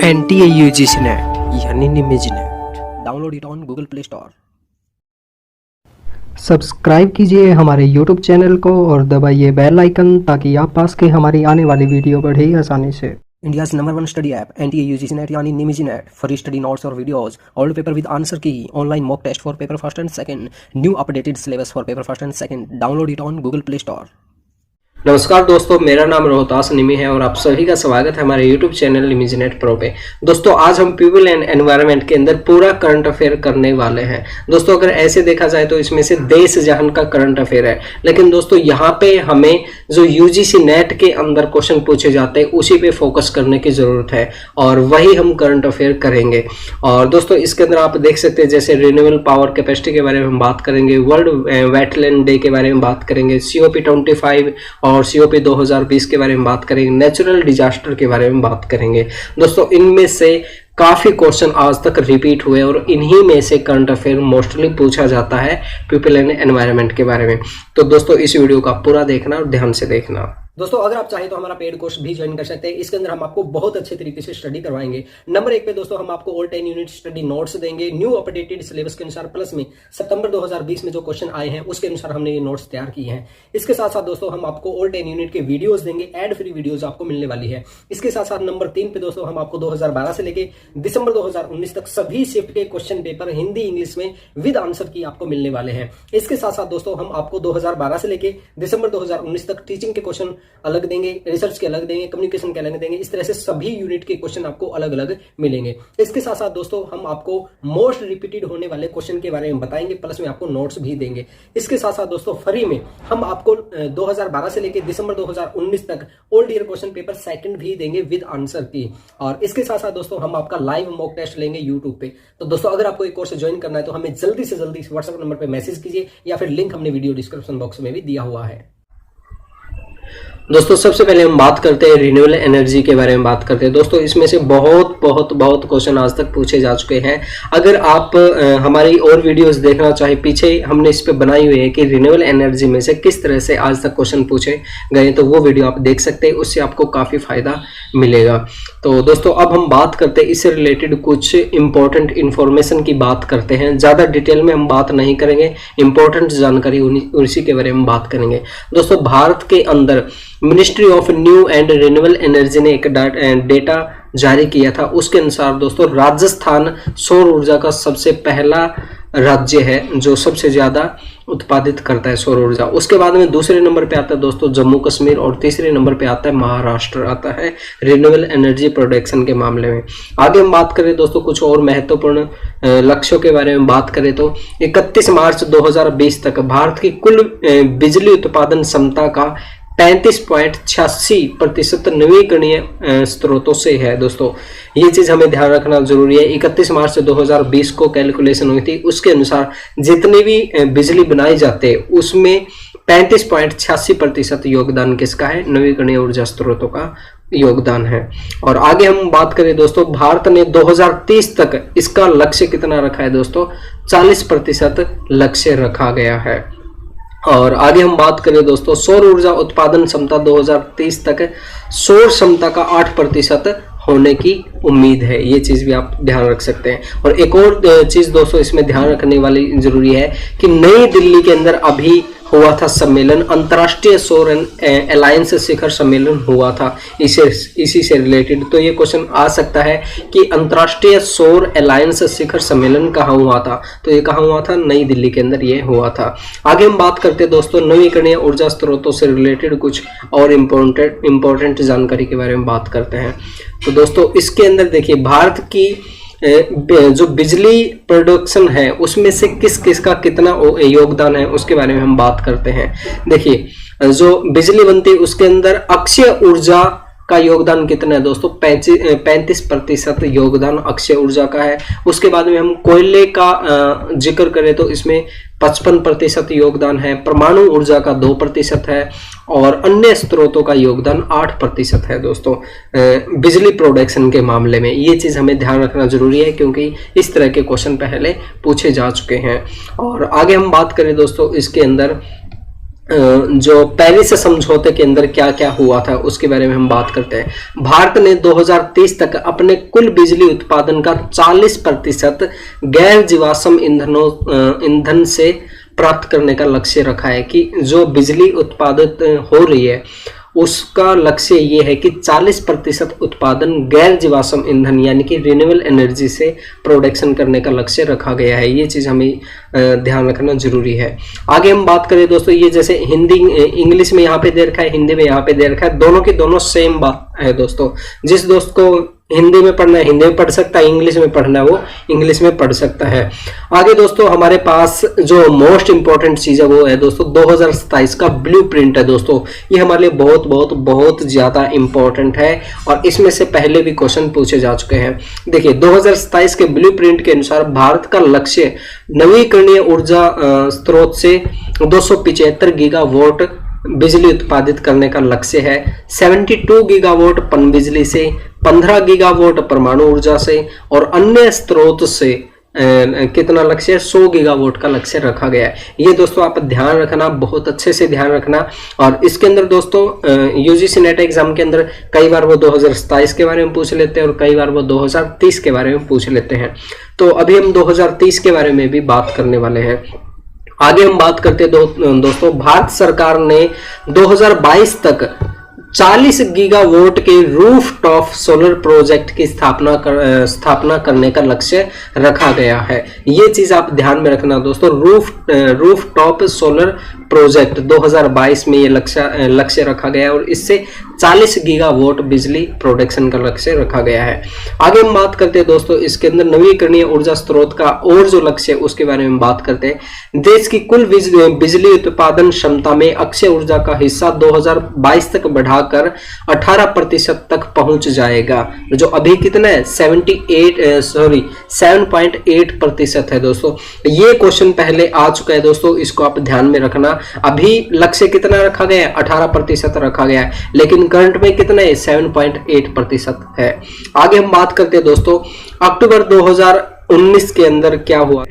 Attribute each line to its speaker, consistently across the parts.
Speaker 1: NTA-UGC NET यानी निमिज NET. Download it on Google Play Store.
Speaker 2: Subscribe कीजिए हमारे YouTube चैनल को और दबाइए बेल आइकन ताकि आप पास के हमारी आने वाली वीडियो बढ़े आसानी से।
Speaker 1: India's number 1 study app NTA-UGC NET यानी निमिज नेट फॉर स्टडी नोट्स और videos, old paper with answer key, online mock test for paper first and second, new updated syllabus for paper first and second. Download it on Google Play Store.
Speaker 3: नमस्कार दोस्तों, मेरा नाम रोहतास निमी है और आप सभी का स्वागत है हमारे YouTube चैनल निमिज नेट प्रो पे। दोस्तों आज हम पीपल एंड एनवायरनमेंट के अंदर पूरा करंट अफेयर करने वाले हैं। दोस्तों अगर ऐसे देखा जाए तो इसमें से देश जहान का करंट अफेयर है, लेकिन दोस्तों यहाँ पे हमें जो UGC नेट के अंदर क्वेश्चन पूछे जाते हैं उसी पे फोकस करने की जरूरत है और वही हम करंट अफेयर करेंगे। और दोस्तों इसके अंदर आप देख सकते हैं जैसे रिन्यूएबल पावर कैपेसिटी के बारे में हम बात करेंगे, वर्ल्ड वेटलैंड डे के बारे में बात करेंगे, COP25 और COP 2020 के बारे में बात करेंगे, नेचुरल डिजास्टर के बारे में बात करेंगे। दोस्तों इनमें से काफी क्वेश्चन आज तक रिपीट हुए और इन्हीं में से करंट अफेयर मोस्टली पूछा जाता है पीपल एंड एनवायरनमेंट के बारे में। तो दोस्तों इस वीडियो का पूरा देखना और ध्यान से देखना।
Speaker 1: दोस्तों अगर आप चाहें तो हमारा पेड कोर्स भी ज्वाइन कर सकते हैं। इसके अंदर हम आपको बहुत अच्छे तरीके से स्टडी करवाएंगे। नंबर 1 पे दोस्तों हम आपको ऑल 10 यूनिट स्टडी नोट्स देंगे न्यू अपडेटेड सिलेबस के अनुसार, प्लस में सितंबर 2020 में जो क्वेश्चन आए हैं उसके अनुसार हमने ये नोट्स तैयार किए हैं। इसके साथ साथ दोस्तों हम आपको ऑल 10 यूनिट के वीडियोस देंगे, एड फ्री वीडियोस आपको मिलने वाली है। इसके साथ साथ नंबर 3 पे दोस्तों हम आपको 2012 से लेके दिसंबर 2019 तक सभी शिफ्ट के क्वेश्चन पेपर हिंदी इंग्लिश में विद आंसर की आपको मिलने वाले हैं। इसके साथ साथ दोस्तों हम आपको 2012 से लेके दिसंबर 2019 तक टीचिंग के क्वेश्चन अलग देंगे, रिसर्च के अलग देंगे, कम्युनिकेशन के अलग देंगे। इस तरह से सभी यूनिट के क्वेश्चन आपको अलग अलग मिलेंगे। इसके साथ साथ दोस्तों हम आपको मोस्ट रिपीटेड होने वाले क्वेश्चन के बारे में बताएंगे, प्लस में आपको नोट्स भी देंगे। इसके साथ साथ दोस्तों फ्री में हम आपको 2012 से लेकर दिसंबर 2019 तक old year question paper second भी देंगे विद आंसर की। और इसके साथ साथ दोस्तों हम आपका लाइव मॉक टेस्ट लेंगे यूट्यूब पे। तो दोस्तों अगर आपको एक कोर्स ज्वाइन करना है तो हमें जल्दी से जल्दी व्हाट्सएप नंबर पर मैसेज कीजिए या फिर लिंक हमने वीडियो डिस्क्रिप्शन बॉक्स में भी दिया हुआ है।
Speaker 3: दोस्तों सबसे पहले हम बात करते हैं रिन्यूएबल एनर्जी के बारे में बात करते हैं। दोस्तों इसमें से बहुत क्वेश्चन आज तक पूछे जा चुके हैं। अगर आप हमारी और वीडियोस देखना चाहे, पीछे हमने इस पे बनाई हुई है कि रिन्यूएबल एनर्जी में से किस तरह से आज तक क्वेश्चन पूछे गए, तो वो वीडियो आप देख सकते हैं, उससे आपको काफ़ी फायदा मिलेगा। तो दोस्तों अब हम बात करते हैं इससे रिलेटेड कुछ इंपॉर्टेंट इन्फॉर्मेशन की बात करते हैं। ज़्यादा डिटेल में हम बात नहीं करेंगे, इंपॉर्टेंट जानकारी उसी के बारे में बात करेंगे। दोस्तों भारत के अंदर ministry of new and renewable energy ने एक डेटा जारी किया था। उसके अनुसार दोस्तों राजस्थान सौर ऊर्जा का सबसे पहला राज्य है जो सबसे ज्यादा उत्पादित करता है सौर ऊर्जा। उसके बाद में दूसरे नंबर पे आता है दोस्तों जम्मू कश्मीर और तीसरे नंबर पे आता है महाराष्ट्र आता है रिन्यूएबल एनर्जी प्रोडक्शन के मामले में। आगे हम बात करें दोस्तों कुछ और महत्वपूर्ण लक्ष्यों के बारे में बात करें तो 31 मार्च 2020 तक भारत की कुल बिजली उत्पादन क्षमता का 35.86% नवीकरणीय स्रोतों से है। दोस्तों ये चीज हमें ध्यान रखना जरूरी है। 31 मार्च 2020 को कैलकुलेशन हुई थी, उसके अनुसार जितनी भी बिजली बनाई जाती है उसमें 35.86% योगदान किसका है? नवीकरणीय ऊर्जा स्रोतों का योगदान है। और आगे हम बात करें दोस्तों भारत ने 2030 तक इसका लक्ष्य कितना रखा है? दोस्तों 40% लक्ष्य रखा गया है। और आगे हम बात करें दोस्तों सौर ऊर्जा उत्पादन क्षमता 2030 तक सौर क्षमता का 8% होने की उम्मीद है। ये चीज भी आप ध्यान रख सकते हैं। और एक और चीज दोस्तों इसमें ध्यान रखने वाली जरूरी है कि नई दिल्ली के अंदर अभी हुआ था सम्मेलन, अंतर्राष्ट्रीय सौर अलायंस शिखर सम्मेलन हुआ था इसी से रिलेटेड। तो ये क्वेश्चन आ सकता है कि अंतर्राष्ट्रीय सौर अलायंस शिखर सम्मेलन कहाँ हुआ था? तो ये कहाँ हुआ था? नई दिल्ली के अंदर ये हुआ था। आगे हम बात करते हैं दोस्तों नवीकरणीय ऊर्जा स्रोतों से रिलेटेड कुछ और इम्पोर्टेंट जानकारी के बारे में बात करते हैं। तो दोस्तों इसके अंदर देखिए भारत की जो बिजली प्रोडक्शन है उसमें से किस किस का कितना योगदान है उसके बारे में हम बात करते हैं। देखिए जो बिजली बनती है उसके अंदर अक्षय ऊर्जा का योगदान कितना है? दोस्तों 35% योगदान अक्षय ऊर्जा का है। उसके बाद में हम कोयले का जिक्र करें तो इसमें 55% योगदान है। परमाणु ऊर्जा का 2% है और अन्य स्रोतों का योगदान 8% है। दोस्तों बिजली प्रोडक्शन के मामले में ये चीज हमें ध्यान रखना जरूरी है क्योंकि इस तरह के क्वेश्चन पहले पूछे जा चुके हैं। और आगे हम बात करें दोस्तों इसके अंदर जो पेरिस समझौते के अंदर क्या क्या हुआ था उसके बारे में हम बात करते हैं। भारत ने 2030 तक अपने कुल बिजली उत्पादन का 40% गैर जीवाश्म ईंधन से प्राप्त करने का लक्ष्य रखा है, कि जो बिजली उत्पादित हो रही है उसका लक्ष्य ये है कि 40% उत्पादन गैर जीवाश्म ईंधन यानी कि रिन्यूएबल एनर्जी से प्रोडक्शन करने का लक्ष्य रखा गया है। ये चीज़ हमें ध्यान रखना जरूरी है। आगे हम बात करें दोस्तों, ये जैसे हिंदी इंग्लिश में यहाँ पे दे रखा है, हिंदी में यहाँ पे दे रखा है, दोनों की दोनों सेम बात है दोस्तों। जिस दोस्त को हिंदी में पढ़ना है हिंदी में पढ़ सकता है, इंग्लिश में पढ़ना है वो इंग्लिश में पढ़ सकता है। आगे दोस्तों हमारे पास जो मोस्ट इंपॉर्टेंट चीज है वो है दोस्तों 2027 का ब्लूप्रिंट है दोस्तों। ये हमारे लिए बहुत बहुत बहुत ज्यादा इंपॉर्टेंट है और इसमें से पहले भी क्वेश्चन पूछे जा चुके हैं। देखिए 2027 के ब्लूप्रिंट के अनुसार भारत का लक्ष्य नवीकरणीय ऊर्जा स्रोत से 275 गीगावाट बिजली उत्पादित करने का लक्ष्य है। 72 गीगावाट पनबिजली से, 15 गीगावाट परमाणु ऊर्जा से और अन्य स्रोत से कितना लक्ष्य है? 100 गीगावाट का लक्ष्य रखा गया है। ये दोस्तों आप ध्यान रखना, बहुत अच्छे से ध्यान रखना। और इसके अंदर दोस्तों यूजीसी नेट एग्जाम के अंदर कई बार वो 2027 के बारे में पूछ लेते हैं और कई बार वो 2030 के बारे में पूछ लेते हैं। तो अभी हम 2030 के बारे में भी बात करने वाले हैं। आगे हम बात करते हैं दोस्तों, भारत सरकार ने 2022 तक 40 गीगावाट के रूफ टॉप सोलर प्रोजेक्ट की स्थापना करने का लक्ष्य रखा गया है। ये चीज आप ध्यान में रखना दोस्तों। रूफ टॉप सोलर प्रोजेक्ट 2022 में ये लक्ष्य रखा गया है और इससे 40 गीगावाट बिजली प्रोडक्शन का लक्ष्य रखा गया है। आगे हम बात करते हैं दोस्तों, इसके अंदर नवीकरणीय ऊर्जा स्रोत का और जो लक्ष्य है उसके बारे में बात करते हैं। देश की कुल बिजली उत्पादन क्षमता में अक्षय ऊर्जा का हिस्सा 2022 तक बढ़ाकर 18% तक पहुंच जाएगा, जो अभी कितना है 7.8% है दोस्तों। ये क्वेश्चन पहले आ चुका है दोस्तों, इसको आप ध्यान में रखना। अभी लक्ष्य कितना रखा गया है? 18% रखा गया है, लेकिन करंट में कितना है? 7.8% है। आगे हम बात करते हैं दोस्तों, अक्टूबर 2019 के अंदर क्या हुआ?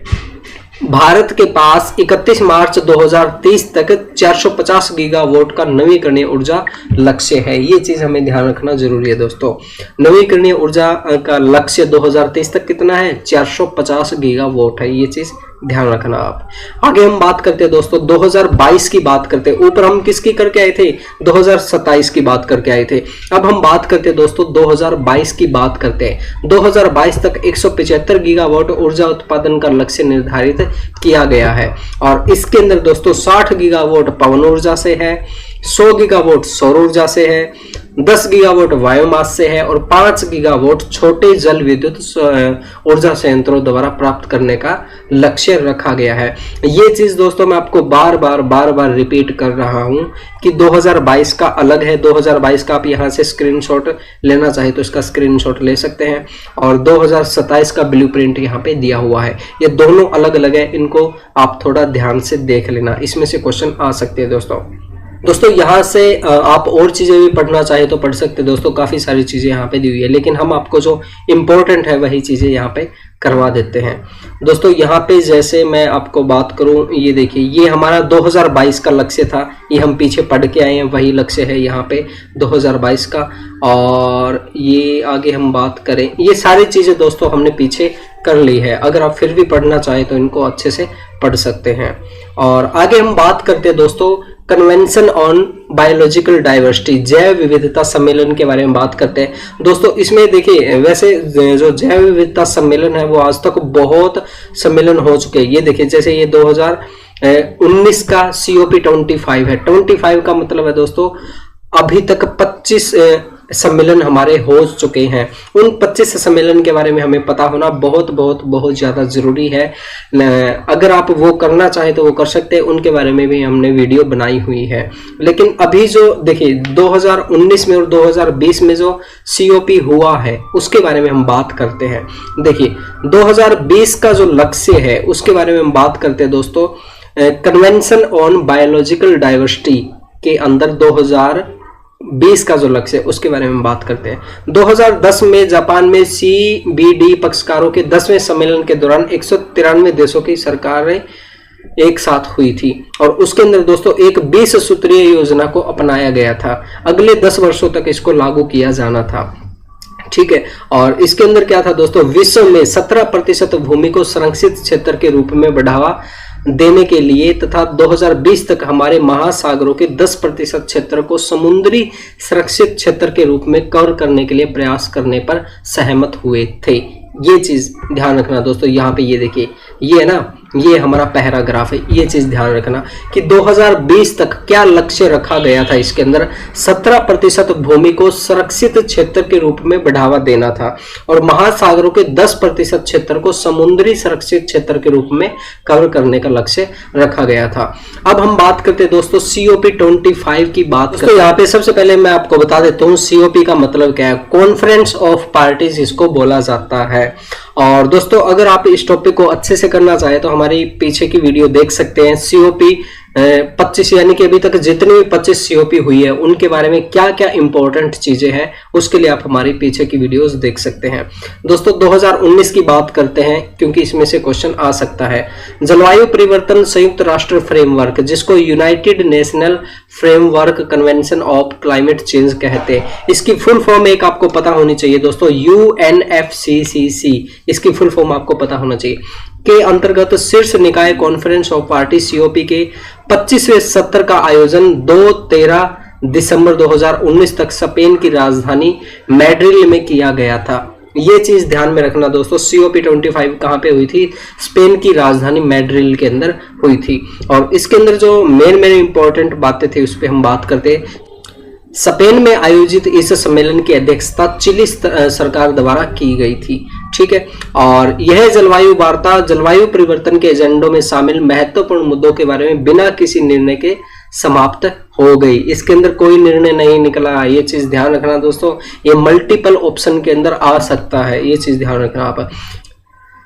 Speaker 3: भारत के पास 31 मार्च 2030 तक 450 गीगावाट का नवीकरणीय ऊर्जा लक्ष्य है। ये चीज हमें ध्यान रखना जरूरी है दोस्तों। नवीकरणीय ऊर्जा का लक्ष्य 2030 तक कितना है? 450 गीगावाट है। ये चीज ध्यान रखना आप। आगे हम बात करते हैं दोस्तों 2022 की बात करते हैं। ऊपर हम किसकी करके आए थे? 2027 की बात करके आए थे। अब हम बात करते हैं दोस्तों 2022 की बात करते हैं। 2022 तक 175 गीगावाट ऊर्जा उत्पादन का लक्ष्य निर्धारित किया गया है और इसके अंदर दोस्तों 60 गीगावाट पवन ऊर्जा से है, 100 गीगावाट सौर ऊर्जा से है, 10 गीगावाट बायोमास से है और 5 गीगावाट छोटे जल विद्युत ऊर्जा संयंत्रों द्वारा प्राप्त करने का लक्ष्य रखा गया है। ये चीज दोस्तों मैं आपको बार बार रिपीट कर रहा हूं कि 2022 का अलग है। 2022 का आप यहां से स्क्रीनशॉट लेना चाहे तो इसका स्क्रीनशॉट ले सकते हैं और 2027 का ब्लूप्रिंट यहां पे दिया हुआ है। ये दोनों अलग अलग है, इनको आप थोड़ा ध्यान से देख लेना, इसमें से क्वेश्चन आ सकते हैं दोस्तों। यहाँ से आप और चीजें भी पढ़ना चाहे तो पढ़ सकते हैं दोस्तों, काफी सारी चीजें यहाँ पे दी हुई है, लेकिन हम आपको जो इम्पोर्टेंट है वही चीजें यहाँ पे करवा देते हैं दोस्तों। यहाँ पे जैसे मैं आपको बात करूँ, ये देखिए ये हमारा 2022 का लक्ष्य था, ये हम पीछे पढ़ के आए हैं, वही लक्ष्य है यहाँ पे 2022 का। और ये आगे हम बात करें, ये सारी चीजें दोस्तों हमने पीछे कर ली है। अगर आप फिर भी पढ़ना चाहें तो इनको अच्छे से पढ़ सकते हैं। और आगे हम बात करते हैं दोस्तों कन्वेंशन ऑन बायोलॉजिकल डाइवर्सिटी, जैव विविधता सम्मेलन के बारे में बात करते हैं दोस्तों। इसमें देखिए वैसे जो जैव विविधता सम्मेलन है वो आज तक बहुत सम्मेलन हो चुके हैं। ये देखिए जैसे ये 2019 का COP25 है। 25 का मतलब है दोस्तों अभी तक 25 सम्मेलन हमारे हो चुके हैं। उन 25 सम्मेलन के बारे में हमें पता होना बहुत ज्यादा जरूरी है। अगर आप वो करना चाहे तो वो कर सकते हैं, उनके बारे में भी हमने वीडियो बनाई हुई है। लेकिन अभी जो देखिए 2019 में और 2020 में जो COP हुआ है उसके बारे में हम बात करते हैं। देखिए 2020 का जो लक्ष्य है उसके बारे में हम बात करते हैं दोस्तों। कन्वेंशन ऑन बायोलॉजिकल डाइवर्सिटी के अंदर 2020 का जो लक्ष्य है उसके बारे में बात करते हैं। 2010 में जापान में CBD पक्षकारों के 10वें सम्मेलन के दौरान 193 देशों की सरकारें एक साथ हुई थी और उसके अंदर दोस्तों एक 20 सूत्रीय योजना को अपनाया गया था। अगले 10 वर्षों तक इसको लागू किया जाना था। ठीक है, और इसके अंदर क्या था दोस्तों, विश्व में 17% भूमि को संरक्षित क्षेत्र के रूप में बढ़ावा देने के लिए तथा 2020 तक हमारे महासागरों के 10% क्षेत्र को समुद्री सुरक्षित क्षेत्र के रूप में कवर करने के लिए प्रयास करने पर सहमत हुए थे। ये चीज ध्यान रखना दोस्तों। यहाँ पे ये देखिए, ये है ना, ये हमारा पैराग्राफ है, ये चीज ध्यान रखना कि 2020 तक क्या लक्ष्य रखा गया था। इसके अंदर 17% भूमि को सुरक्षित क्षेत्र के रूप में बढ़ावा देना था और महासागरों के 10% क्षेत्र को समुद्री सुरक्षित क्षेत्र के रूप में कवर करने का लक्ष्य रखा गया था। अब हम बात करते हैं दोस्तों COP25 की बात करते हैं। यहाँ पे सबसे पहले मैं आपको बता देता हूँ COP का मतलब क्या है। कॉन्फ्रेंस ऑफ पार्टीज इसको बोला जाता है। और दोस्तों अगर आप इस टॉपिक को अच्छे से करना चाहे तो हमारी पीछे की वीडियो देख सकते हैं। COP 25 यानी कि अभी तक जितनी भी 25 COP हुई है उनके बारे में क्या क्या इंपॉर्टेंट चीजें हैं, उसके लिए आप हमारी पीछे की वीडियोस देख सकते हैं। दोस्तों 2019 की बात करते हैं क्योंकि इसमें से क्वेश्चन आ सकता है। जलवायु परिवर्तन संयुक्त राष्ट्र फ्रेमवर्क, जिसको United national framework convention of climate change कहते हैं, इसकी फुल फॉर्म एक आपको पता होनी चाहिए दोस्तों, UNFCCC, इसकी फुल फॉर्म आपको पता होना चाहिए। के अंतर्गत शीर्ष निकाय कॉन्फ्रेंस ऑफ पार्टी COP के 25वें सत्र का आयोजन 2-13 दिसंबर 2019 तक स्पेन की राजधानी मैड्रिड में किया गया था। ये चीज ध्यान में रखना दोस्तों। COP25 कहाँ पे हुई थी? स्पेन की राजधानी मैड्रिड के अंदर हुई थी। और इसके अंदर जो मेन इंपॉर्टेंट बातें थी उस पर हम बात करते हैं। स्पेन में आयोजित इस सम्मेलन की अध्यक्षता चिली सरकार द्वारा की गई थी। ठीक है, और यह जलवायु वार्ता जलवायु परिवर्तन के एजेंडों में शामिल महत्वपूर्ण मुद्दों के बारे में बिना किसी निर्णय के समाप्त हो गई। इसके अंदर कोई निर्णय नहीं निकला, ये चीज ध्यान रखना दोस्तों। ये मल्टीपल ऑप्शन के अंदर आ सकता है, ये चीज ध्यान रखना आप।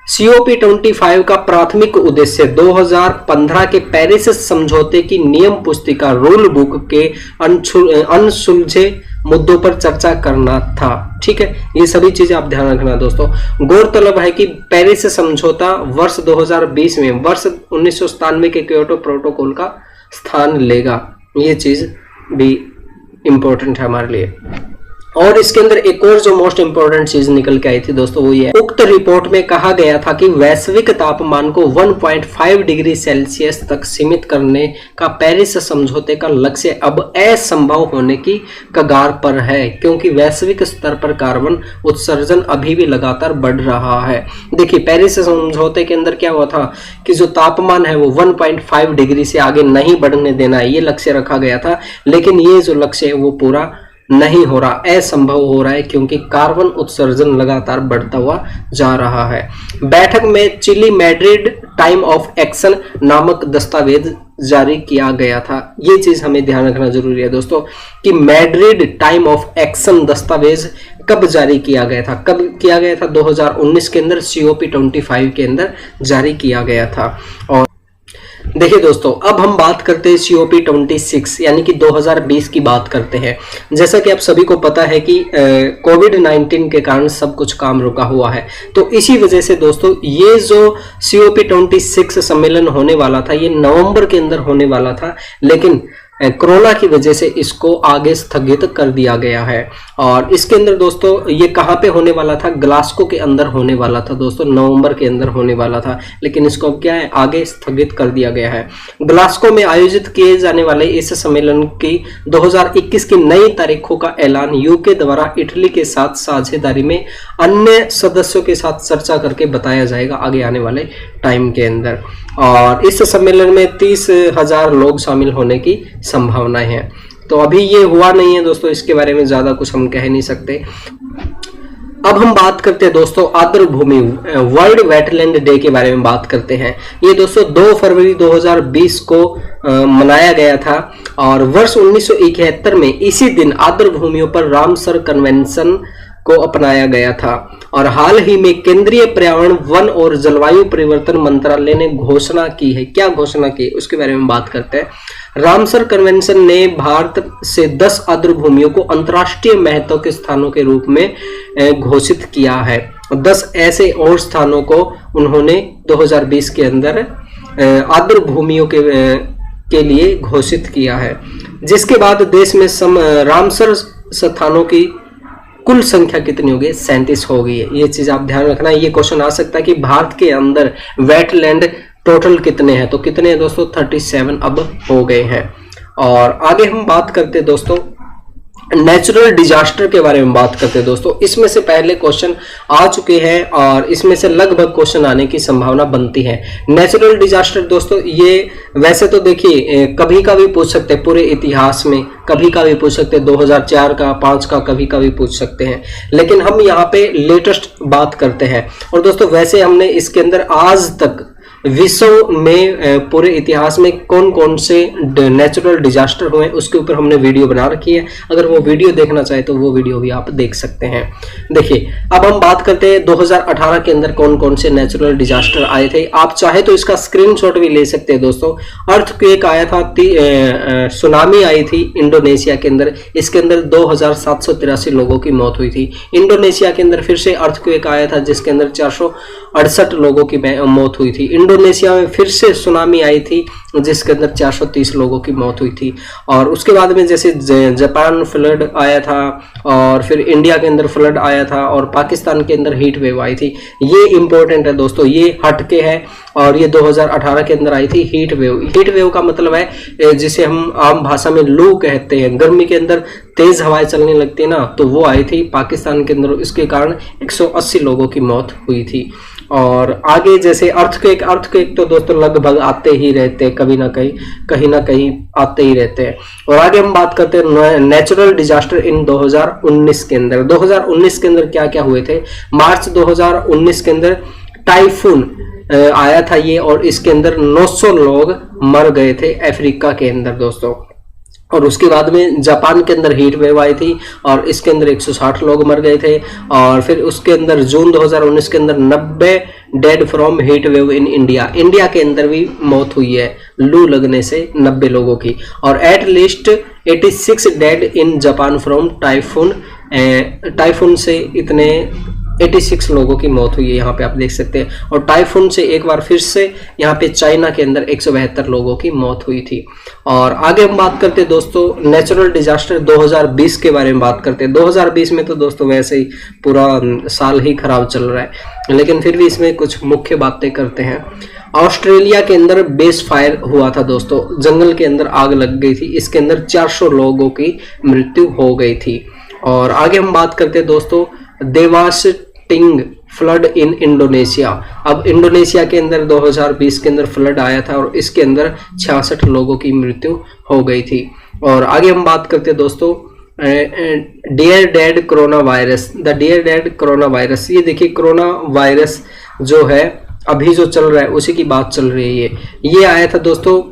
Speaker 3: COP25 का प्राथमिक उद्देश्य 2015 के पेरिस समझौते की नियम पुस्तिका रूल बुक के अनसुलझे मुद्दों पर चर्चा करना था। ठीक है, ये सभी चीजें आप ध्यान रखना दोस्तों। गौरतलब है कि पेरिस समझौता वर्ष 2020 में वर्ष 1997 के क्योटो प्रोटोकॉल का स्थान लेगा। ये चीज भी इंपॉर्टेंट है हमारे लिए। और इसके अंदर एक और जो मोस्ट इंपोर्टेंट चीज निकल के आई थी दोस्तों वो ये, उक्त रिपोर्ट में कहा गया था कि वैश्विक तापमान को 1.5 डिग्री सेल्सियस तक सीमित करने का पेरिस समझौते का लक्ष्य अब असंभव होने की कगार पर है, क्योंकि वैश्विक स्तर पर कार्बन उत्सर्जन अभी भी लगातार बढ़ रहा है। देखिए पेरिस समझौते के अंदर क्या हुआ था कि जो तापमान है वो 1.5 डिग्री से आगे नहीं बढ़ने देना है, ये लक्ष्य रखा गया था। लेकिन ये जो लक्ष्य है वो पूरा नहीं हो रहा, असंभव हो रहा है, क्योंकि कार्बन उत्सर्जन लगातार बढ़ता हुआ जा रहा है। बैठक में Chile Madrid time of action नामक दस्तावेज जारी किया गया था। ये चीज हमें ध्यान रखना जरूरी है दोस्तों कि मैड्रिड टाइम ऑफ एक्शन दस्तावेज कब जारी किया गया था? कब किया गया था? 2019 के अंदर COP25 के अंदर जारी किया गया था। और देखिए दोस्तों अब हम बात करते हैं COP26 यानी कि 2020 की बात करते हैं। जैसा कि आप सभी को पता है कि कोविड-19 के कारण सब कुछ काम रुका हुआ है, तो इसी वजह से दोस्तों ये जो COP26 सम्मेलन होने वाला था ये नवंबर के अंदर होने वाला था, लेकिन कोरोना की वजह से इसको आगे स्थगित कर दिया गया है। और इसके अंदर दोस्तों ये कहाँ पे होने वाला था? ग्लासगो के अंदर होने वाला था दोस्तों, नवंबर के अंदर होने वाला था, लेकिन इसको अब क्या है आगे स्थगित कर दिया गया है। ग्लासगो में आयोजित किए जाने वाले इस सम्मेलन की 2021 की नई तारीखों का ऐलान यूके द्वारा इटली के साथ साझेदारी में अन्य सदस्यों के साथ चर्चा करके बताया जाएगा आगे आने वाले टाइम के अंदर। और इस सम्मेलन में 30,000 लोग शामिल होने की संभावनाएं हैं। तो अभी ये हुआ नहीं है दोस्तों, इसके बारे में ज्यादा कुछ हम कह नहीं सकते। अब हम बात करते हैं दोस्तों आर्द्र भूमि वर्ल्ड वेटलैंड डे के बारे में बात करते हैं। ये दोस्तों 2 फरवरी 2020 को मनाया गया था और वर्ष 1971 में इसी दिन आर्द्र भूमियों पर रामसर कन्वेंशन को अपनाया गया था। और हाल ही में केंद्रीय पर्यावरण वन और जलवायु परिवर्तन मंत्रालय ने घोषणा की है। क्या घोषणा की उसके बारे में बात करते हैं। रामसर कन्वेंशन ने भारत से 10 आर्द्र भूमियों को अंतर्राष्ट्रीय महत्व के स्थानों के रूप में घोषित किया है। 10 ऐसे और स्थानों को उन्होंने 2020 के अंदर आर्द्र भूमियों के लिए घोषित किया है। जिसके बाद देश में रामसर स्थानों की कुल संख्या कितनी होगी? 37 हो गई है। ये चीज आप ध्यान रखना। ये क्वेश्चन आ सकता है कि भारत के अंदर वेटलैंड टोटल कितने हैं, तो कितने हैं दोस्तों? 37 अब हो गए हैं। और आगे हम बात करते हैं दोस्तों नेचुरल डिजास्टर के बारे में बात करते हैं दोस्तों। इसमें से पहले क्वेश्चन आ चुके हैं और इसमें से लगभग क्वेश्चन आने की संभावना बनती है। नेचुरल डिजास्टर दोस्तों ये वैसे तो देखिए कभी का भी पूछ सकते हैं, पूरे इतिहास में कभी का भी पूछ सकते हैं, 2004 का, 5 का कभी का भी पूछ सकते हैं, लेकिन हम यहाँ पे लेटेस्ट बात करते हैं। और दोस्तों वैसे हमने इसके अंदर आज तक विश्व में पूरे इतिहास में कौन कौन से नेचुरल डिजास्टर हुए उसके ऊपर हमने वीडियो बना रखी है। अगर वो वीडियो देखना चाहे तो वो वीडियो भी आप देख सकते हैं। देखिए अब हम बात करते हैं 2018 के अंदर कौन कौन से नेचुरल डिजास्टर आए थे। आप चाहे तो इसका स्क्रीनशॉट भी ले सकते हैं दोस्तों। अर्थक्वेक आया था, सुनामी आई थी इंडोनेशिया के अंदर, इसके अंदर 2783 लोगों की मौत हुई थी। इंडोनेशिया के अंदर फिर से अर्थक्वेक आया था जिसके अंदर 468 लोगों की मौत हुई थी। इंडोनेशिया में फिर से सुनामी आई थी जिसके अंदर 430 लोगों की मौत हुई थी। और उसके बाद में जैसे जापान फ्लड आया था, और फिर इंडिया के अंदर फ्लड आया था, और पाकिस्तान के अंदर हीट वेव आई थी। ये इंपॉर्टेंट है दोस्तों, ये हटके है और ये 2018 के अंदर आई थी हीट वेव। हीट वेव का मतलब है जिसे हम आम भाषा में लू कहते हैं, गर्मी के अंदर तेज हवाएं चलने लगती है ना, तो वो आई थी पाकिस्तान के अंदर। इसके कारण 180 लोगों की मौत हुई थी। और आगे जैसे अर्थक्वेक तो दोस्तों लगभग आते ही रहते हैं, कभी ना कहीं ना कहीं आते ही रहते हैं। और आगे हम बात करते हैं नेचुरल डिजास्टर इन 2019 के अंदर। 2019 के अंदर क्या क्या हुए थे? मार्च 2019 के अंदर टाइफून आया था ये, और इसके अंदर 900 लोग मर गए थे अफ्रीका के अंदर दोस्तों। और उसके बाद में जापान के अंदर हीट वेव आई थी और इसके अंदर 160 लोग मर गए थे। और फिर उसके अंदर जून 2019 के अंदर 90 dead from heat wave in India. India के अंदर भी मौत हुई है लू लगने से 90 लोगों की। और at least 86 dead in Japan from typhoon से इतने 86 लोगों की मौत हुई है, यहाँ पे आप देख सकते हैं। और टाइफून से एक बार फिर से यहाँ पे चाइना के अंदर 172 लोगों की मौत हुई थी। और आगे हम बात करते हैं दोस्तों नेचुरल डिजास्टर 2020 के बारे में बात करते हैं। 2020 में तो दोस्तों वैसे ही पूरा साल ही खराब चल रहा है, लेकिन फिर भी इसमें कुछ मुख्य बातें करते हैं। ऑस्ट्रेलिया के अंदर बेस फायर हुआ था दोस्तों, जंगल के अंदर आग लग गई थी, इसके अंदर 400 लोगों की मृत्यु हो गई थी। और आगे हम बात करते हैं दोस्तों देवास्टिंग फ्लड इन इंडोनेशिया। अब इंडोनेशिया के अंदर 2020 के अंदर फ्लड आया था और इसके अंदर 66 लोगों की मृत्यु हो गई थी। और आगे हम बात करते हैं दोस्तों dear dead corona virus, the dear dead corona virus. ये देखिए कोरोना वायरस जो है अभी जो चल रहा है उसी की बात चल रही है। ये आया था दोस्तों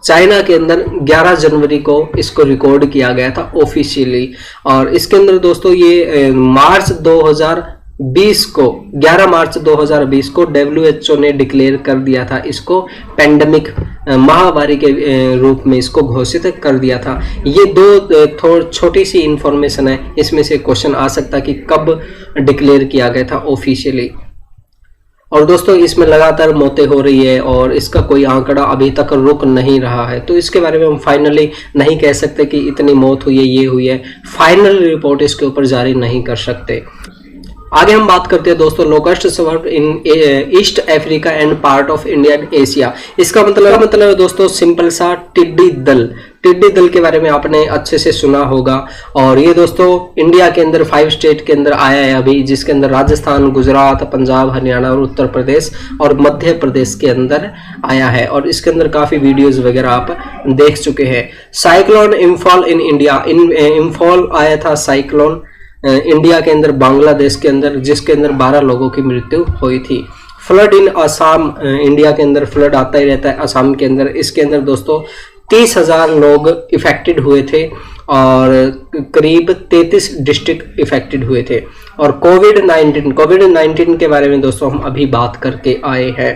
Speaker 3: चाइना के अंदर 11 जनवरी को इसको रिकॉर्ड किया गया था ऑफिशियली। और इसके अंदर दोस्तों ये मार्च 2020 को 11 मार्च 2020 को WHO ने डिक्लेयर कर दिया था, इसको पेंडेमिक महामारी के रूप में इसको घोषित कर दिया था। ये दो छोटी सी इंफॉर्मेशन है, इसमें से क्वेश्चन आ सकता है कि कब डिक्लेयर किया गया था ऑफिशियली। और दोस्तों इसमें लगातार मौतें हो रही है और इसका कोई आंकड़ा अभी तक रुक नहीं रहा है, तो इसके बारे में हम फाइनली नहीं कह सकते कि इतनी मौत हुई है, ये हुई है। फाइनल रिपोर्ट इसके ऊपर जारी नहीं कर सकते। आगे हम बात करते हैं दोस्तों locust swerve in east Africa and part of India and Asia. इसका मतलब है दोस्तों सिंपल सा टिड्डी दल के बारे में आपने अच्छे से सुना होगा। और ये दोस्तों इंडिया के अंदर 5 स्टेट के अंदर आया है अभी, जिसके अंदर राजस्थान, गुजरात, पंजाब, हरियाणा और उत्तर प्रदेश और मध्य प्रदेश के अंदर आया है। और इसके अंदर काफी वीडियोस वगैरह आप देख चुके हैं। Cyclone Imphal in India, Imphal आया था साइक्लोन इंडिया के अंदर बांग्लादेश के अंदर, जिसके अंदर 12 लोगों की मृत्यु हुई थी। फ्लड इन असम, इंडिया के अंदर फ्लड आता ही रहता है असम के अंदर, इसके अंदर दोस्तों 30,000 लोग इफेक्टेड हुए थे और करीब 33 डिस्ट्रिक्ट इफेक्टेड हुए थे। और कोविड 19 के बारे में दोस्तों हम अभी बात करके आए हैं।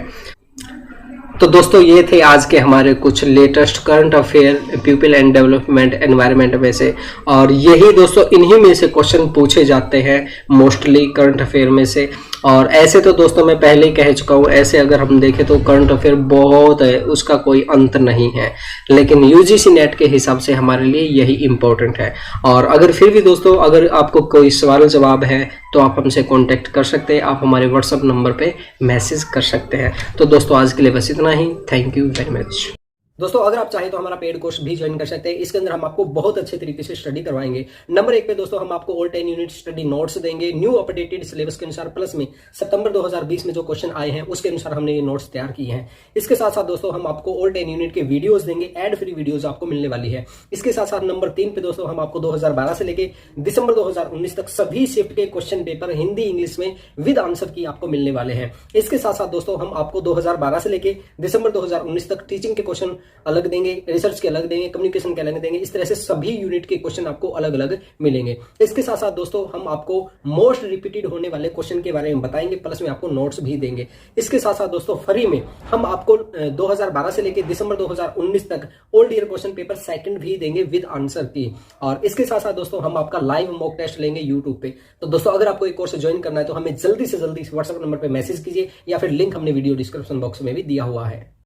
Speaker 3: तो दोस्तों ये थे आज के हमारे कुछ latest current affair people and development environment में से, और यही दोस्तों इन्हीं में से क्वेश्चन पूछे जाते हैं मोस्टली करंट अफेयर में से। और ऐसे तो दोस्तों मैं पहले ही कह चुका हूँ, ऐसे अगर हम देखें तो करंट अफेयर बहुत है, उसका कोई अंत नहीं है, लेकिन यूजीसी नेट के हिसाब से हमारे लिए यही इंपॉर्टेंट है। और अगर फिर भी दोस्तों अगर आपको कोई सवाल जवाब है तो आप हमसे कांटेक्ट कर सकते हैं, आप हमारे व्हाट्सएप नंबर पे मैसेज कर सकते हैं। तो दोस्तों आज के लिए बस इतना ही। Thank you very much.
Speaker 1: दोस्तों अगर आप चाहें तो हमारा पेड कोर्स भी ज्वाइन कर सकते हैं। इसके अंदर हम आपको बहुत अच्छे तरीके से स्टडी करवाएंगे। नंबर 1 पे दोस्तों हम आपको ऑल 10 यूनिट स्टडी नोट्स देंगे न्यू अपडेटेड सिलेबस के अनुसार, प्लस में सितंबर 2020 में जो क्वेश्चन आए हैं उसके अनुसार हमने ये नोट्स तैयार किए हैं। इसके साथ साथ दोस्तों हम आपको ऑल 10 यूनिट के वीडियोस देंगे, एड फ्री वीडियोस आपको मिलने वाली है। इसके साथ साथ नंबर 3 पे दोस्तों हम आपको 2012 से लेके दिसंबर 2019 तक सभी शिफ्ट के क्वेश्चन पेपर हिंदी इंग्लिश में विद आंसर की आपको मिलने वाले हैं। इसके साथ साथ दोस्तों हम आपको 2012 से लेके दिसंबर 2019 तक टीचिंग के क्वेश्चन अलग देंगे, रिसर्च के अलग देंगे, कम्युनिकेशन के अलग देंगे। इस तरह से सभी यूनिट के क्वेश्चन आपको अलग अलग मिलेंगे। इसके साथ साथ दोस्तों हम आपको मोस्ट रिपीटेड होने वाले क्वेश्चन के बारे में बताएंगे, प्लस में आपको नोट्स भी देंगे। इसके साथ साथ दोस्तों फ्री में हम आपको 2012 से लेकर दिसंबर 2019 तक old year question paper second भी देंगे विद आंसर की। और इसके साथ साथ दोस्तों हम आपका लाइव मॉक टेस्ट लेंगे यूट्यूब पे। तो दोस्तों अगर आपको एक कोर्स ज्वाइन करना है तो हमें जल्दी से जल्दी व्हाट्सएप नंबर पर मैसेज कीजिए, या फिर लिंक हमने वीडियो डिस्क्रिप्शन बॉक्स में भी दिया हुआ है।